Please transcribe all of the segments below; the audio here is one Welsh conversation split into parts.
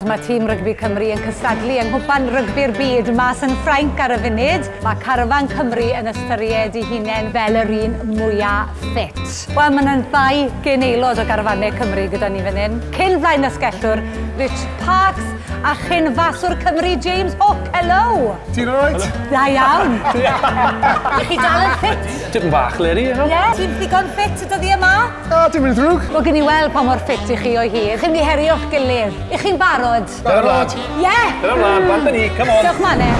Mae tîm rygbi Cymru yn cystadlu yng nghwpan rygbi'r byd mas yn Ffrainc ar y funud. Mae carfan Cymru yn ystyried ei hunain fel yr un mwyaf ffit. Wel, mae yna'n ddau cyn-aelod o garfanau Cymru gyda ni fan hyn. Cyn flaen asgellwr, a chyn-faswr Cymru James Hook. Helo! Ti'n alright? Da iawn. Ych chi dal yn ffit? Tipyn bach, Leri. Ie, ti'n ddigon ffit y dyddi yma? Dim yn ddrwg. Wel, gyn i weld pa mor ffit i chi o'i hyd. Chi'n mynd i herio'ch gilydd. Ych chi'n barod? Barod. Ie! Dyna mlaen, bant ni, come on. Diolch manne.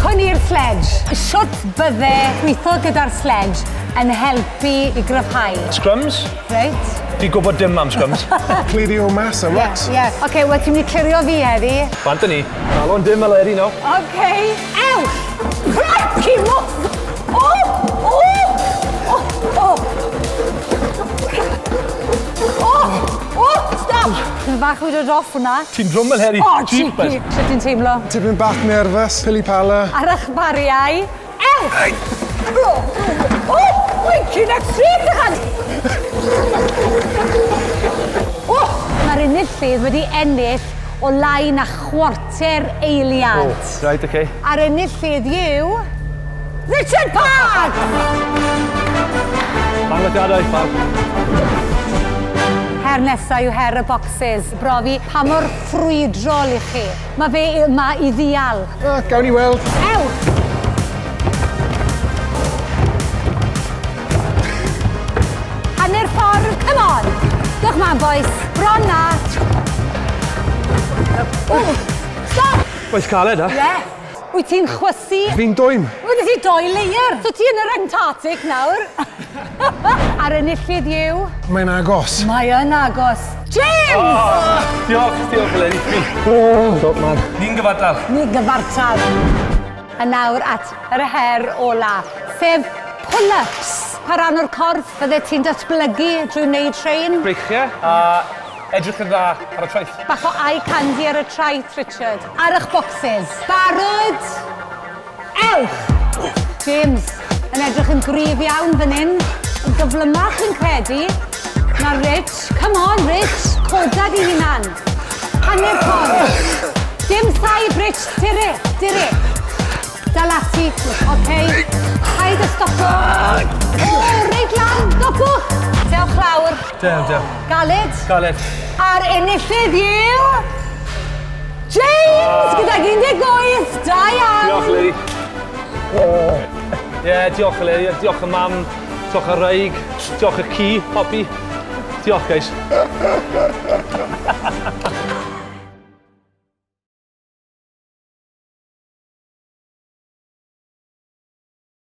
Cwn i'r sledge. Siwt bydde gweithio gyda'r sledge yn helpu i gryfhau? Scrums? Reit. Fi'n gwybod dim am scrums. Clirio mas a rucks. Ie. Oce, wel, ti'n mynd i clirio fi heddi. Bant ni. Alon dim a Leri, no. Oce. Ewch! Craci mwth! O! O! O! O! O! O! Stop! Ti'n bach wedi dod off hwnna. Ti'n drwm Leri. O, cheeky! Sut ti'n teimlo? Tipyn bach nerfus, pili pala. Ar eich bariau. Ewch! O! Wy'n cyn extreme dychan! O! Mae'r enillydd wedi ennill o lai na chwarter eiliad. Right, okay. A'r enillydd yw... Richard Park! Manglydiadau, pawb. Her nesaf yw her y bocsys. Brofi pa mor ffrwydrol i chi. Mae fe yma i ddial. Gawn ni weld. Ewch! Hanner ffordd, come on! Diolch man, boys. Bron na. Stop! Waith caled, ha? Ie. Wyt ti'n chwysu? Fi'n dwym. Wyt ti 2 layer. So ti yn yr Antarctic nawr. A'r enillydd yw? Mae'n agos. Mae yn agos. James! Diolch, Leri. Top man. Ni'n gyfartal. Ni'n gyfartal. A nawr at yr her ola, sef pull-ups. Pa ran o'r corff fydde ti'n datblygu drwy wneud trein? Breichiau a edrych yn dda ar y traeth. Bach o eye candy ar y traeth, Richard. Ar eich bocsys. Barod? Ewch! James, yn edrych yn gryf iawn fan hyn. Yn gyflymach yn credu. Na Rich. Come on, Rich. Codad i hunan. Hanner ffordd. Dim saib, Rich. Dire. Dal ati. Okay. Haid y stopo. O, reit lan. Dopwch. Diolch lawr. Diolch. Galed. A'r enillydd yw... James! Gyda 18. Da iawn. Diolch, Leri. Ie, diolch, Leri. Diolch y mam. Diolch y reig. Diolch y ci, Poppy. Diolch, guys.